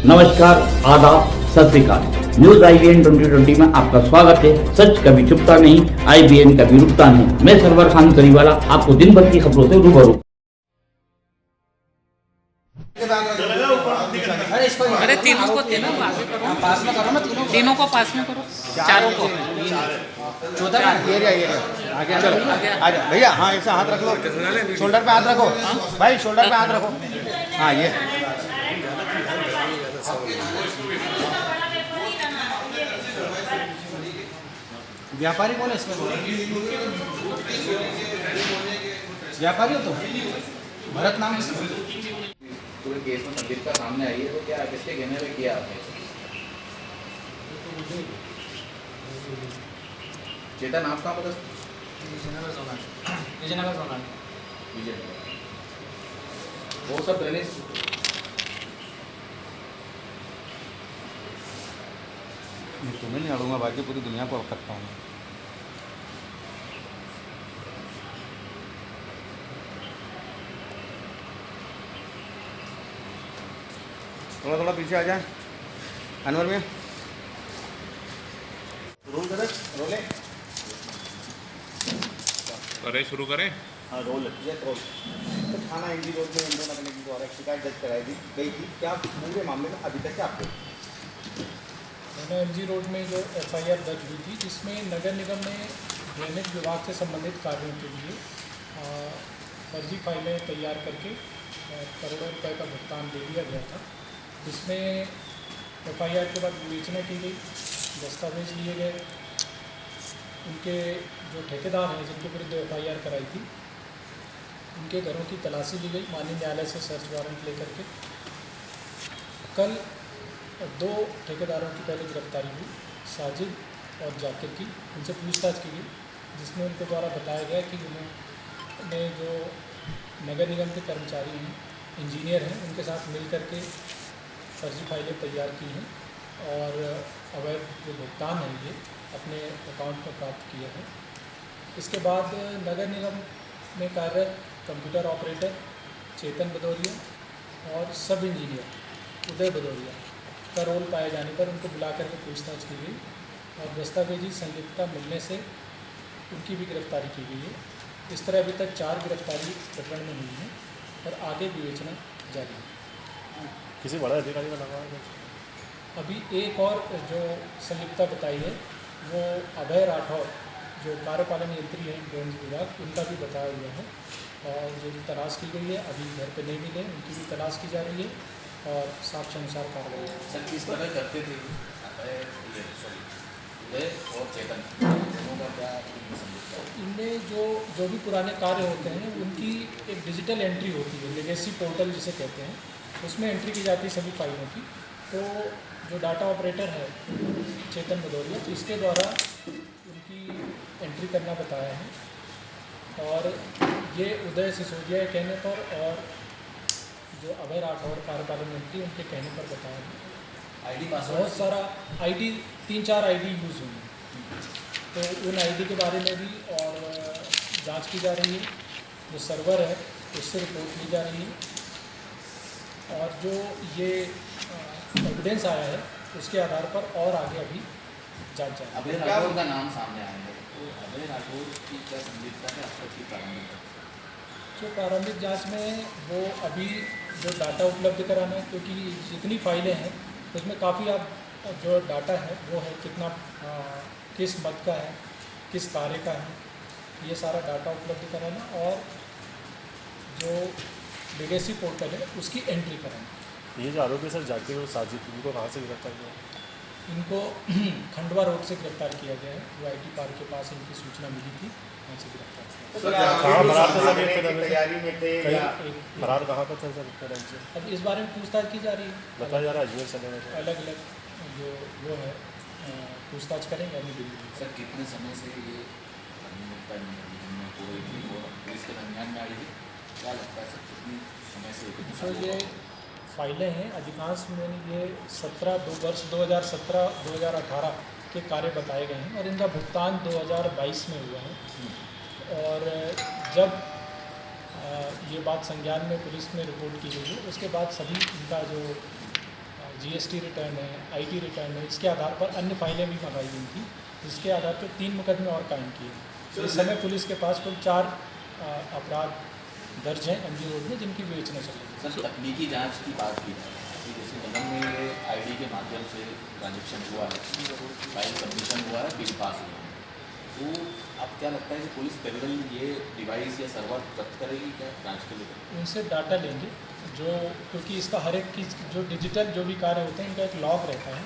नमस्कार, आदाब, सत श्री अकाल। न्यूज IBN 2020 में आपका स्वागत है। सच कभी चुपता नहीं, IBN कभी रुकता नहीं। मैं सरवर खान करीवाला आपको दिन भर की खबरों से रूबरू। अरे तीनों को थे ना, आगे करो, पास में करो ना, तीनों को पास में करो, चारों को। चौदह ये आगे चलो, आजा भैया। हाँ, ऐसा हाथ रख लो, शोल्डर पे हाथ रखो भाई, शोल्डर पे हाथ रखो। हाँ, ये व्यापारी कौन है इसमें? व्यापारी हो तो भरत नाम पूरे केस में संदीप का सामने आई है, तो क्या किसके कहने पे किया आपने? चेतन आप कहाँ पता? विजयनगर सोना वो सब ड्रेनेज तुम्हें नहीं अड़ूंगा, बाकी पूरी दुनिया को करता हूँ। थोड़ा थोड़ा पीछे आ जाए अनवर में। रोल करे, रोले करे शुरू करें। हाँ, रोल ये रोल। तो थाना MG रोड में इंदौर नगर निगम द्वारा शिकायत दर्ज कराई गई थी। क्या पूरे मामले में अभी तक क्या आपको? थाना MG रोड में जो FIR दर्ज हुई थी, जिसमें नगर निगम ने ड्रेनेज विभाग से संबंधित कार्यों के लिए फर्जी फाइलें तैयार करके करोड़ों रुपए का भुगतान दे दिया गया था। जिसमें FIR के बाद विवेचना की गई, दस्तावेज लिए गए, उनके जो ठेकेदार हैं जिनके विरुद्ध FIR कराई थी उनके घरों की तलाशी ली गई माननीय न्यायालय से सर्च वारंट लेकर के। कल 2 ठेकेदारों की पहले गिरफ्तारी हुई, साजिद और जाकिर की। उनसे पूछताछ की गई, जिसमें उनके द्वारा बताया गया कि उन्होंने जो नगर निगम के कर्मचारी हैं, इंजीनियर हैं, उनके साथ मिल कर के फर्जी फाइलें तैयार की हैं और अवैध जो भुगतान है ये अपने अकाउंट में प्राप्त किया है। इसके बाद नगर निगम में कार्यरत कंप्यूटर ऑपरेटर चेतन भदौरिया और सब इंजीनियर उदय भदौरिया का रोल पाए जाने पर उनको बुला करके पूछताछ की गई और दस्तावेजी संलिप्तता मिलने से उनकी भी गिरफ्तारी की गई है। इस तरह अभी तक 4 गिरफ्तारी प्रकरण में हुई हैं और आगे विवेचना जारी है। किसी बड़ा अधिकारी का नाम है? अभी एक और जो संलिप्तता बताई है वो अभय राठौर, जो कार्यपालन यंत्री हैं ड्रेनेज विभाग, उनका भी बताया हुआ है और जो भी तलाश की गई है, अभी घर पे नहीं मिले, उनकी भी तलाश की जा रही है और साक्ष्य अनुसार कार्रवाई। सर किस तरह करते थे और चेतन दोनों का क्या समझता? इनमें जो भी पुराने कार्य होते हैं उनकी एक डिजिटल एंट्री होती है, लेगेसी पोर्टल जिसे कहते हैं, उसमें एंट्री की जाती है सभी फाइलों की। तो जो डाटा ऑपरेटर है चेतन भदौरिया, इसके द्वारा उनकी एंट्री करना बताया है और ये उदय सिसोदिया के कहने पर और जो अभय राठौर कार्यपालन मंत्री उनके कहने पर बताया है। ID बहुत सारा ID 3-4 ID यूज़ हुई है, तो उन ID के बारे में भी और जांच की जा रही है। जो सर्वर है उससे रिपोर्ट ली जा रही है और जो ये एविडेंस आया है उसके आधार पर और आगे अभी जांच जाएगी। अभय राठौर का नाम सामने आया है, तो अभय राठौर की क्या संलिप्तता है अब तक की प्रारंभिक? जो प्रारंभिक जांच में वो अभी जो डाटा उपलब्ध कराना है, क्योंकि जितनी फाइलें हैं उसमें काफ़ी आप जो डाटा है वो है कितना किस मद का है, किस कार्य का है, ये सारा डाटा उपलब्ध कराना और जो लेगेसी पोर्टल है उसकी एंट्री कराना। ये जो आरोपी सर जाकिर और साजिद, इनको कहाँ से गिरफ्तार किया? इनको खंडवा रोड से गिरफ्तार किया गया है। जो IT पार्क के पास इनकी सूचना मिली थी, वहाँ से गिरफ्तार किया। कहाँ फरार थे सर? तैयारी में थे या फरार कहाँ पर थे सर? अब इस बारे में पूछताछ की जा रही है। बताया जा रहा है अजमेर चले गए थे। अलग अलग जो वो है पूछताछ करेंगे अभी दिल्ली। सर कितने समय से ये पुलिस के दरमियान में आई थी, क्या लगता है सर कितनी समय से? तो ये फाइलें हैं, अधिकांश में ये 2017-2018 के कार्य बताए गए हैं और इनका भुगतान 2022 में हुआ है। और जब ये बात संज्ञान में पुलिस में रिपोर्ट की गई है, उसके बाद सभी इनका जो GST रिटर्न है, IT रिटर्न है, इसके आधार पर अन्य फाइलें भी मंगाई गई थी, जिसके आधार पर 3 मुकदमे और कायम किए। इस समय पुलिस के पास कुल 4 अपराध दर्ज हैं MG रोड में, जिनकी विवेचना चल रही है। सर तकनीकी जांच की बात की जाए कि जैसे निगम में ये ID के माध्यम से ट्रांजेक्शन हुआ है, फाइल सबमिशन हुआ है, बिल पास हुआ है, तो अब क्या लगता है कि पुलिस पैरेलल ये डिवाइस या सर्वर जब्त करेगी क्या जांच के लिए? उनसे डाटा लेंगे जो, क्योंकि इसका हर एक की जो डिजिटल जो भी कार्य होते हैं इनका एक लॉग रहता है,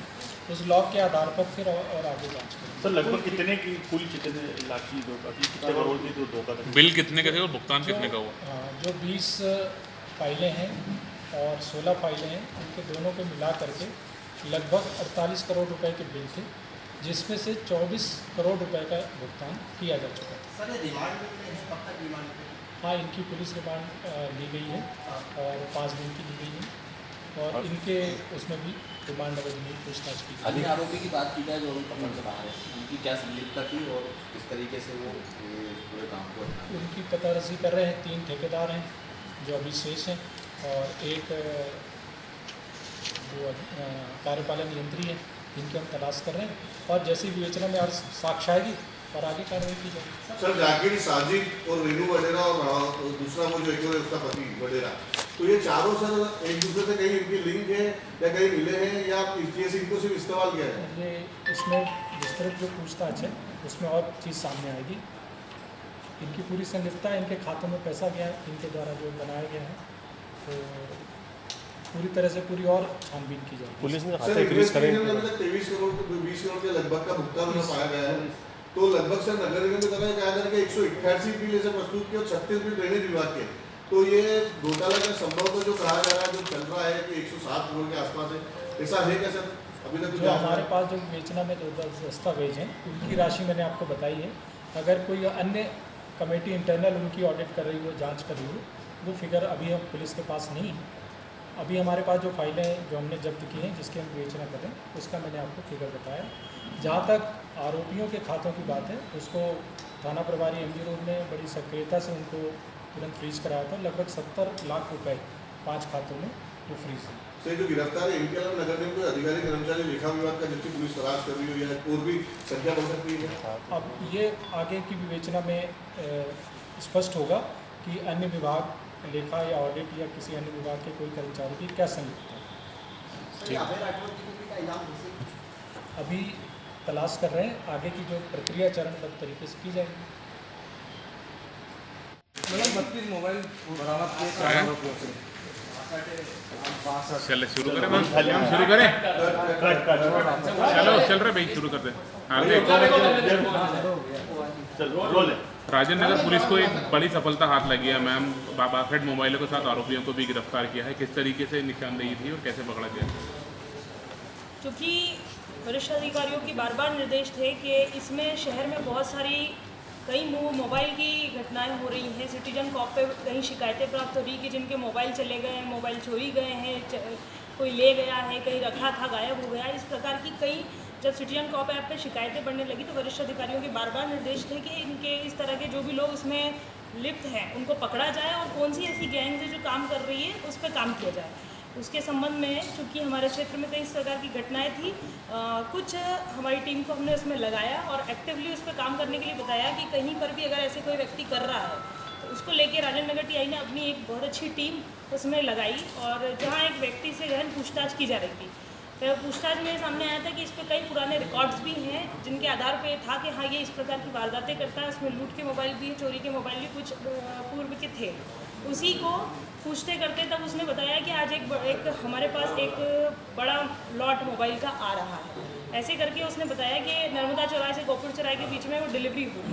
उस लॉग के आधार पर फिर और आगे जांच करेंगे। सर लगभग कितने की कुल कितने लाख की धोखा की, कितने करोड़ की तो धोखा था? बिल कितने का थे और भुगतान कितने का हुआ? जो 20 फाइलें हैं और 16 फाइलें हैं, उनके दोनों को मिला करके लगभग 48 करोड़ रुपए के बिल थे, जिसमें से 24 करोड़ रुपए का भुगतान किया जा चुका है। सर रिमांड कब तक रिमांड? हाँ, इनकी पुलिस रिमांड ली गई है और 5 दिन की ली गई है, और इनके उसमें भी रिमांड अवधि में पूछताछ की गई। अन्य आरोपी की बात की जाए जो अभी पकड़ से बाहर है, उनकी क्या संलिप्तता थी और किस तरीके से वो ये पूरे काम को? उनकी पतारसी कर रहे हैं। 3 ठेकेदार हैं जो अभी शेष हैं, और एक जो कार्यपालन यंत्री है, जिनकी हम तलाश कर रहे हैं, और जैसी विवेचना में और साक्ष्य आएगी और आगे कार्रवाई की जाएगी। सर जाकिर, साजिद और रेनू वडेरा और दूसरा वो जो एक और उसका पति वडेरा, तो ये चारों सर एक दूसरे से कहीं इनकी लिंक है या कहीं मिले हैं या इसलिए इनको सिर्फ इस्तेमाल किया है? ये इसमें विस्तृत जो पूछताछ है उसमें और चीज़ सामने आएगी। इनकी पूरी संलिप्तता है, इनके खातों में पैसा गया है, इनके द्वारा जो बनाया गया है, तो पूरी तरह से पूरी और छानबीन की जाएगी। पुलिस ने सर खाते फ्रीज करें। इन्वेस्टिगेशन में 23 करोड़ 20 करोड़ के लगभग का भुगतान उन्हें पाया गया है, तो लगभग सर नगर निगम ने बताया कहा था कि 188 बिल ऐसे प्रस्तुत किए और 36 बिल ड्रेनेज विभाग के, तो ये घोटाला का संभव तो जो कहा जा रहा है, जो चल रहा है कि 107 करोड़ के आसपास है, ऐसा है क्या सर? अभी तक जो हमारे पास जो विवेचना में जो दस्तावेज हैं उनकी राशि मैंने आपको बताई है। अगर कोई अन्य कमेटी इंटरनल उनकी ऑडिट कर रही हो, जांच कर रही हो, वो फिगर अभी हम पुलिस के पास नहीं है। अभी हमारे पास जो फाइलें जो हमने जब्त की हैं, जिसकी हम विवेचना कर रहे हैं, उसका मैंने आपको फिगर बताया। जहाँ तक आरोपियों के खातों की बात है, उसको थाना प्रभारी MG रोड ने बड़ी सक्रियता से उनको तुरंत फ्रीज कराया था। लगभग 70 लाख रुपए 5 खातों में वो फ्रीज है। सर जो गिरफ्तार है इनके अलावा नगर निगम कोई अधिकारी कर्मचारी लेखा विभाग का जिसकी पुलिस तलाश कर रही हो या और भी संख्या बढ़ सकती है? अब ये आगे की विवेचना में स्पष्ट होगा कि अन्य विभाग, लेखा या ऑडिट या किसी अन्य विभाग के कोई कर्मचारी की क्या संलिप्तता है। अभी तलाश कर रहे हैं, आगे की जो प्रक्रिया चरणबद्ध तरीके से की जाएगी। मतलब 32 मोबाइल बरामद किए। चले शुरू करें, हम शुरू करें। चलो चल रहे भाई, शुरू कर दे। राजेंद्र नगर पुलिस को एक बड़ी सफलता हाथ लगी है मैम। बाफेट मोबाइलों के साथ आरोपियों को भी गिरफ्तार किया है। किस तरीके से निशानदेही थी और कैसे पकड़ा गया? क्योंकि वरिष्ठ अधिकारियों की बार बार निर्देश थे कि इसमें शहर में बहुत सारी कई मोबाइल की घटनाएं हो रही हैं। सिटीजन कॉप पे कहीं शिकायतें प्राप्त हो रही कि जिनके मोबाइल चले गए हैं, मोबाइल चोरी गए हैं, कोई ले गया है, कहीं रखा था गायब हो गया। इस प्रकार की कई जब सिटीजन कॉप ऐप पे शिकायतें बढ़ने लगी तो वरिष्ठ अधिकारियों के बार बार निर्देश थे कि इनके इस तरह के जो भी लोग इसमें लिप्त हैं उनको पकड़ा जाए और कौन सी ऐसी गैंग है जो काम कर रही है उस पर काम किया जाए। उसके संबंध में चूँकि हमारे क्षेत्र में कई इस प्रकार की घटनाएं थी, कुछ हमारी टीम को हमने उसमें लगाया और एक्टिवली उस पर काम करने के लिए बताया कि कहीं पर भी अगर ऐसे कोई व्यक्ति कर रहा है तो उसको लेके राजेंद्र नगर TI ने अपनी एक बहुत अच्छी टीम उसमें लगाई और जहाँ एक व्यक्ति से गहन पूछताछ की जा रही थी। तो पूछताछ में सामने आया था कि इस पर कई पुराने रिकॉर्ड्स भी हैं जिनके आधार पे था कि हाँ ये इस प्रकार की वारदातें करता है। उसमें लूट के मोबाइल भी है, चोरी के मोबाइल भी कुछ पूर्व के थे। उसी को पूछते करते तब उसने बताया कि आज एक हमारे पास एक बड़ा लॉट मोबाइल का आ रहा है। ऐसे करके उसने बताया कि नर्मदा चौराहे से गोपुर चौराहे के बीच में वो डिलीवरी हुई।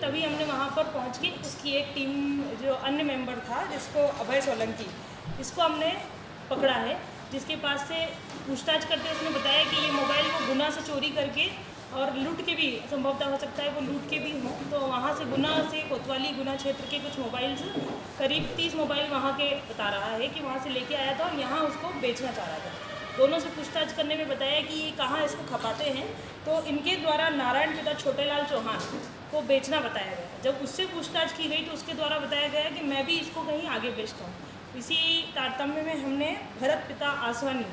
तभी हमने वहाँ पर पहुँच के उसकी एक टीम जो अन्य मेंबर था जिसको अभय सोलंकी, इसको हमने पकड़ा है, जिसके पास से पूछताछ करते उसने बताया कि ये मोबाइल वो गुना से चोरी करके और लूट के भी संभवतः हो सकता है वो लूट के भी हों। तो वहाँ से गुना से कोतवाली गुना क्षेत्र के कुछ मोबाइल्स करीब 30 मोबाइल वहाँ के बता रहा है कि वहाँ से लेके आया था और यहाँ उसको बेचना चाह रहा था। दोनों से पूछताछ करने में बताया कि ये कहाँ इसको खपाते हैं, तो इनके द्वारा नारायण पिता छोटेलाल चौहान को बेचना बताया गया। जब उससे पूछताछ की गई तो उसके द्वारा बताया गया कि मैं भी इसको कहीं आगे बेचता हूँ। इसी तारतम्य में हमने भरत पिता आसवानी,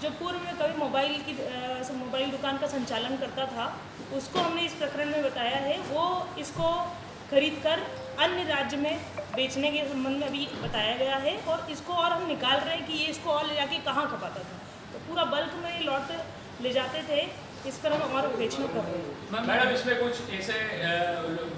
जो पूर्व में कभी मोबाइल दुकान का संचालन करता था, उसको हमने इस प्रकरण में बताया है। वो इसको खरीद कर अन्य राज्य में बेचने के संबंध में भी बताया गया है, और इसको और हम निकाल रहे हैं कि ये इसको और ले जाके कहाँ खपाता था। तो पूरा बल्क में लॉट ले जाते थे, इस पर हम और बेचना कर रहे हैं। मैडम, इसमें कुछ ऐसे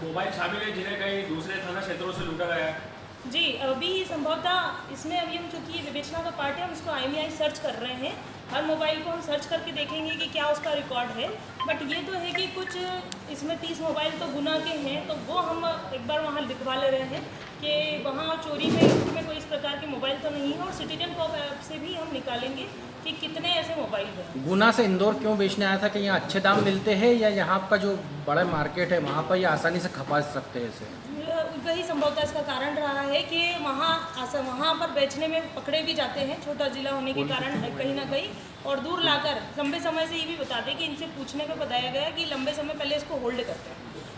मोबाइल शामिल है जिन्हें कहीं दूसरे थाना क्षेत्रों से लूटा गया है? जी, अभी संभवतः इसमें अभी हम चूँकि विवेचना का पार्ट है, हम इसको IMEI सर्च कर रहे हैं। हर मोबाइल को हम सर्च करके देखेंगे कि क्या उसका रिकॉर्ड है। बट ये तो है कि कुछ इसमें 30 मोबाइल तो गुना के हैं, तो वो हम एक बार वहाँ लिखवा ले रहे हैं कि वहाँ चोरी में कोई इस प्रकार के मोबाइल तो नहीं है, और सिटीजन कॉप ऐप से भी हम निकालेंगे कि कितने ऐसे मोबाइल हैं। गुना से इंदौर क्यों बेचने आया था? कि यहाँ अच्छे दाम मिलते हैं, या यहाँ का जो बड़ा मार्केट है वहाँ पर ये आसानी से खपा सकते हैं इसे? वही संभवतः इसका कारण रहा है कि वहाँ पर बेचने में पकड़े भी जाते हैं, छोटा जिला होने के कारण कहीं ना कहीं, और दूर लाकर लंबे समय से ये भी बताते हैं कि इनसे पूछने में बताया गया कि लंबे समय पहले इसको होल्ड करते हैं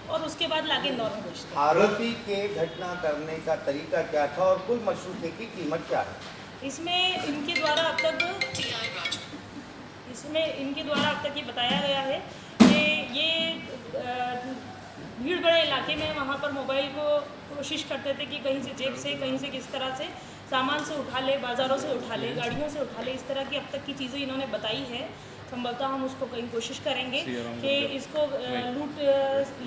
और उसके बाद लाके इंदौर में बेचते हैं। आरोपी के घटना करने का तरीका क्या था और कुल मशरूक़े की कीमत क्या है? इसमें इनके द्वारा अब तक ये बताया गया है कि ये भीड़ बड़े इलाके में वहाँ पर मोबाइल को कोशिश करते थे कि कहीं से जेब से, कहीं से किस तरह से सामान से उठा ले, बाज़ारों से उठा ले, गाड़ियों से उठा ले। इस तरह की अब तक की चीज़ें इन्होंने बताई है। संभवतः हम उसको कहीं कोशिश करेंगे कि इसको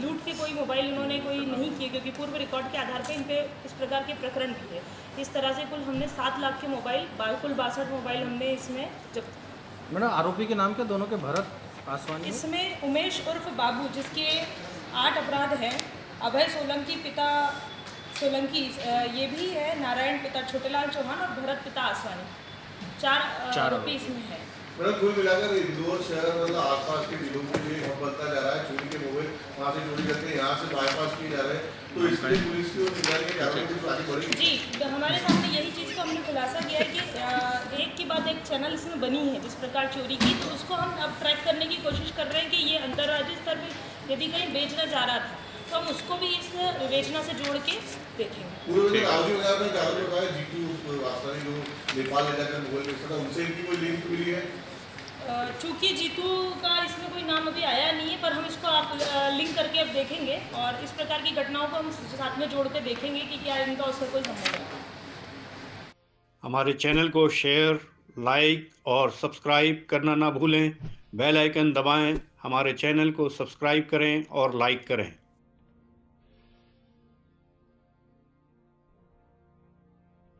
लूट के कोई मोबाइल इन्होंने कोई नहीं किए, क्योंकि पूर्व रिकॉर्ड के आधार पर इन पे इस प्रकार के प्रकरण भी है। इस तरह से कुल हमने 7 लाख के मोबाइल, कुल 62 मोबाइल हमने इसमें जब्त। मैडम, आरोपी के नाम क्या दोनों के? भरत आसवानी, इसमें उमेश उर्फ बाबू, जिसके 8 अपराध हैं, अभय सोलंकी पिता सोलंकी ये भी है, नारायण पिता छोटेलाल चौहान और भरत पिता आसवानी, 4 आरोपी इसमें है। मतलब कुल मिलाकर इंदौर शहर मतलब आसपास के जिलों के लिए हम बनता जा रहा है। चोरी के मोबाइल वहाँ से चोरी करके यहाँ से बाईपास किए जा रहे हैं, तो इसलिए पुलिस की और निगरानी के कार्रवाई कुछ आगे बढ़ेगी। जी, हमारे सामने यही चीज़ को हमने खुलासा किया है कि एक के बाद एक चैनल इसमें बनी है जिस प्रकार चोरी की, तो उसको हम अब ट्रैक करने की कोशिश कर रहे हैं कि ये अंतर्राज्यीय स्तर पर यदि कहीं बेचना जा रहा था तो हम उसको भी इस विवेचना से जोड़ के देखेंगे। पूरे राजू वगैरह में क्या बताया, जीतू आसवानी जो नेपाल ले जाकर मोबाइल बेचता था, उनसे इनकी कोई लिंक मिली है? चूँकि जीतू का इसमें कोई नाम अभी आया नहीं है, पर हम इसको आप लिंक करके अब देखेंगे और इस प्रकार की घटनाओं को हम साथ में जोड़ के देखेंगे कि क्या इनका उसका कोई संबंध है। हमारे चैनल को शेयर, लाइक और सब्सक्राइब करना ना भूलें। बेल आइकन दबाएं, हमारे चैनल को सब्सक्राइब करें और लाइक करें।